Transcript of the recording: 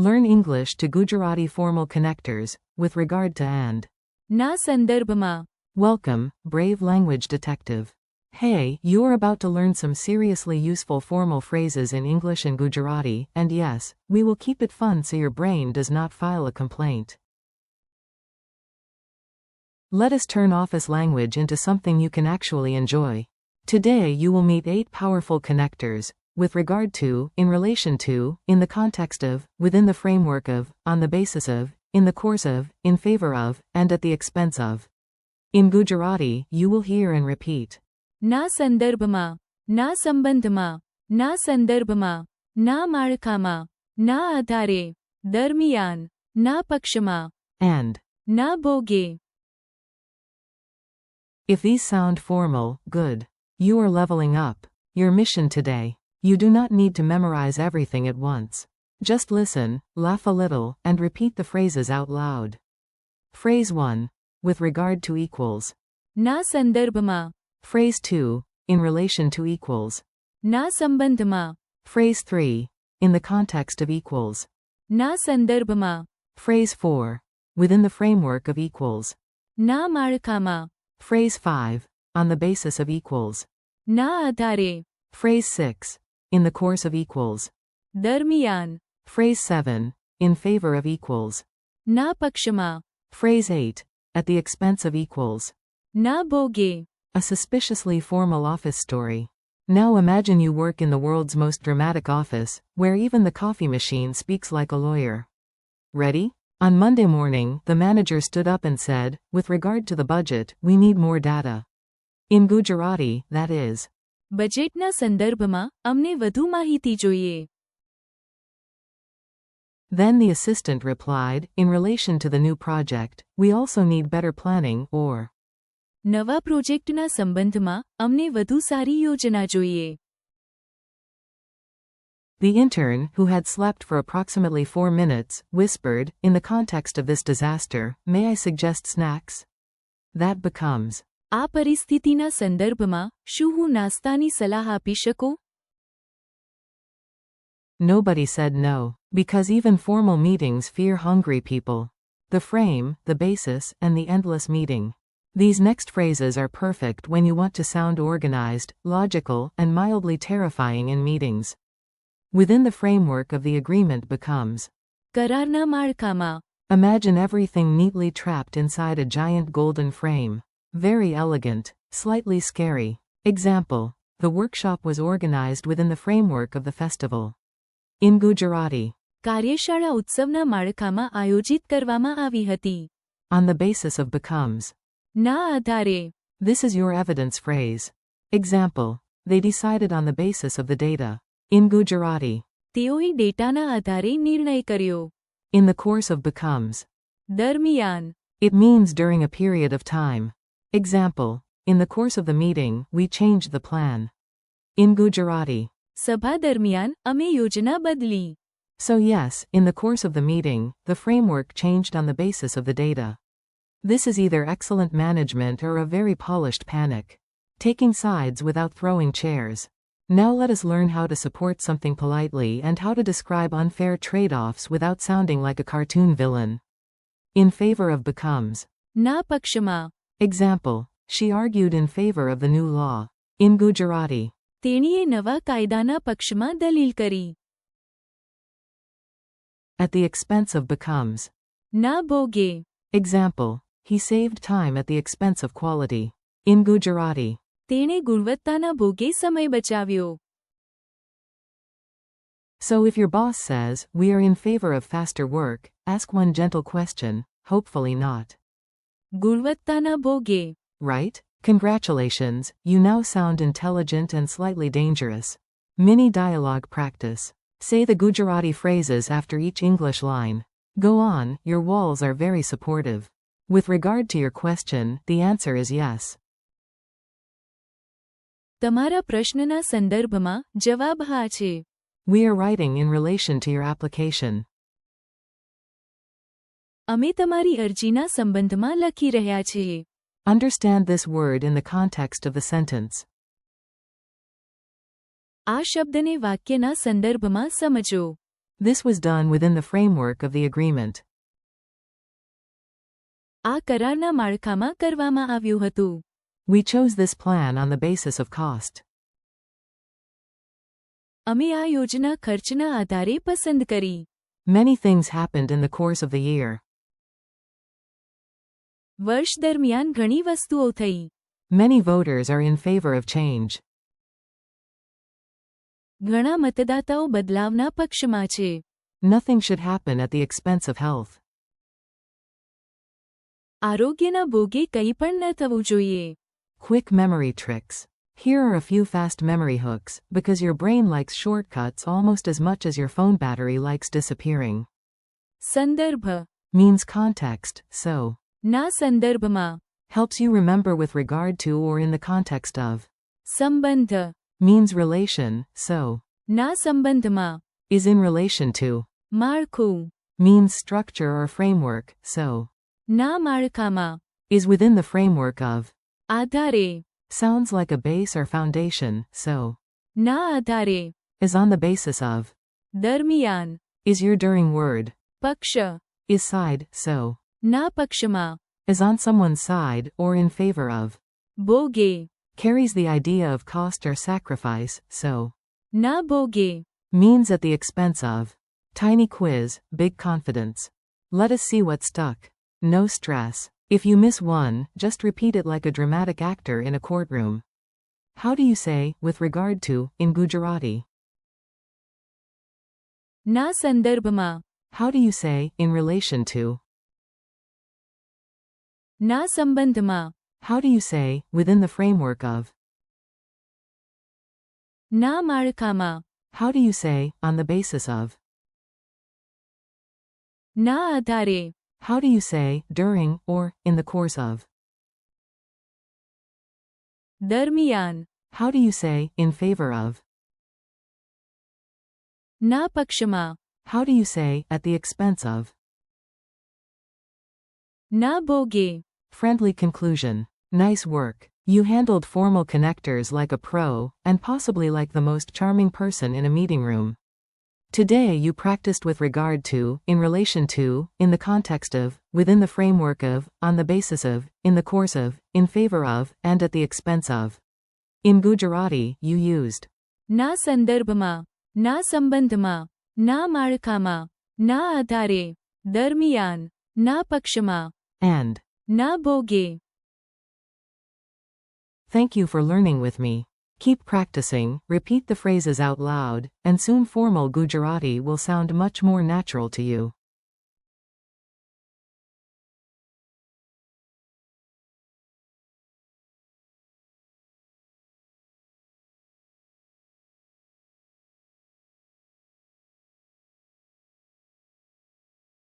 Learn English to Gujarati formal connectors, with regard to and. ના સંદર્ભમાં. Welcome, brave language detective. Hey, you're about to learn some seriously useful formal phrases in English and Gujarati, and yes, we will keep it fun so your brain does not file a complaint. Let us turn office language into something you can actually enjoy. Today you will meet 8 powerful connectors, with regard to, in relation to, in the context of, within the framework of, on the basis of, in the course of, in favor of, and at the expense of. In Gujarati, you will hear and repeat. ના સંદર્ભમાં, ના સંબંધમાં, ના સંદર્ભમાં, ના માળખામાં, ના આધારે, દરમિયાન, ના પક્ષમાં, And. ના ભોગે. If these sound formal, good. You are leveling up. Your mission today. You do not need to memorize everything at once. Just listen, laugh a little, and repeat the phrases out loud. Phrase 1. With regard to equals. ના સંદર્ભમાં, Phrase 2. In relation to equals. ના સંબંધમાં, Phrase 3. In the context of equals. ના સંદર્ભમાં, Phrase 4. Within the framework of equals. ના માળખામાં, Phrase 5. On the basis of equals. ના આધારે, Phrase 6. In the course of equals. દરમિયાન, Phrase 7. In favor of equals. ના પક્ષમાં, Phrase 8. At the expense of equals. ના ભોગે. A suspiciously formal office story. Now imagine you work in the world's most dramatic office, where even the coffee machine speaks like a lawyer. Ready? On Monday morning, the manager stood up and said, with regard to the budget, we need more data. In Gujarati, that is. બજેટના સંદર્ભમાં અમને વધુ માહિતી જોઈએ. Then the assistant replied, in relation to the new project, we also need better planning, or. નવા પ્રોજેક્ટના સંબંધમાં અમને વધુ સારી યોજના જોઈએ. The intern, who had slept for approximately 4 minutes, whispered, in the context of this disaster, may I suggest snacks? That becomes. આ પરિસ્થિતિના સંદર્ભમાં શું હું નાસ્તાની સલાહ આપી શકું? Nobody said no, because even formal meetings fear hungry people. The frame, the basis, and the endless meeting. These next phrases are perfect when you want to sound organized, logical, and mildly terrifying in meetings. Within the framework of the agreement becomes. કરારના માળખામાં, Imagine everything neatly trapped inside a giant golden frame. Very elegant, slightly scary. Example. The workshop was organized within the framework of the festival. In Gujarati. કાર્યશાળા ઉત્સવના માળખામાં આયોજિત કરવામાં આવી હતી. On the basis of becomes. ના આધારે, This is your evidence phrase. Example. They decided on the basis of the data. In Gujarati. તેઓએ ડેટાના આધારે નિર્ણય કર્યો. In the course of becomes. દરમિયાન, It means during a period of time. Example. In the course of the meeting, we changed the plan. In Gujarati. સભા દરમિયાન અમે યોજના બદલી. So yes, in the course of the meeting, the framework changed on the basis of the data. This is either excellent management or a very polished panic. Taking sides without throwing chairs. Now let us learn how to support something politely and how to describe unfair trade-offs without sounding like a cartoon villain. In favor of becomes. ના પક્ષમાં, Example. She argued in favor of the new law. In Gujarati. તેણીએ નવા કાયદાના પક્ષમાં દલીલ કરી. At the expense of becomes. ના ભોગે. Example. He saved time at the expense of quality. In Gujarati. તેણે ગુણવત્તાના ભોગે સમય બચાવ્યો. So if your boss says, we are in favor of faster work, ask one gentle question, hopefully not. ગુણવત્તાના ભોગે. Right? Congratulations, you now sound intelligent and slightly dangerous. Mini dialogue practice. Say the Gujarati phrases after each English line. Go on, your walls are very supportive. With regard to your question, the answer is yes. તમારા પ્રશ્નના સંદર્ભમાં જવાબ હા છે. We are writing in relation to your application. અમે તમારી અરજીના સંબંધમાં લખી રહ્યા છીએ. Understand this word in the context of the sentence. આ શબ્દને વાક્યના સંદર્ભમાં સમજો. This was done within the framework of the agreement. આ કરારના માળખામાં કરવામાં આવ્યું હતું. We chose this plan on the basis of cost. અમે આ યોજના ખર્ચના આધારે પસંદ કરી. Many things happened in the course of the year. વર્ષ દરમિયાન ઘણી વસ્તુઓ થઈ. Many voters are in favor of change. ઘણા મતદાતાઓ બદલાવના પક્ષમાં છે. Nothing should happen at the expense of health. આરોગ્યના ભોગે કંઈ પણ ન થવું જોઈએ. Quick memory tricks. Here are a few fast memory hooks, because your brain likes shortcuts almost as much as your phone battery likes disappearing. સંદર્ભ Means context, so. ના સંદર્ભમાં. Helps you remember with regard to or in the context of. સંબંધ Means relation, so. ના સંબંધમાં. Is in relation to. માળખું Means structure or framework, so. ના માળખામાં. Is within the framework of. આધારે Sounds like a base or foundation, so. ના આધારે. Is on the basis of. દરમિયાન Is your during word. પક્ષ Is side, so. ના પક્ષમાં. Is on someone's side or in favor of. ભોગે Carries the idea of cost or sacrifice, so. ના ભોગે. Means at the expense of. Tiny quiz, big confidence. Let us see what stuck. No stress. If you miss one, just repeat it like a dramatic actor in a courtroom. How do you say, with regard to, in Gujarati? ના સંદર્ભમાં. How do you say, in relation to? ના સંબંધમાં. How do you say, within the framework of? ના માળખામાં. How do you say, on the basis of? ના આધારે. How do you say, during, or, in the course of? દરમિયાન. How do you say, in favor of? ના પક્ષમાં. How do you say, at the expense of? ના ભોગે. Friendly conclusion. Nice work. You handled formal connectors like a pro, and possibly like the most charming person in a meeting room. Today you practiced with regard to, in relation to, in the context of, within the framework of, on the basis of, in the course of, in favor of, and at the expense of. In Gujarati, you used ના સંદર્ભમાં. ના સંબંધમાં. ના માળખામાં. ના આધારે. દરમિયાન. ના પક્ષમાં. and. ના ભોગે. Thank you for learning with me. Keep practicing, repeat the phrases out loud, and soon formal Gujarati will sound much more natural to you.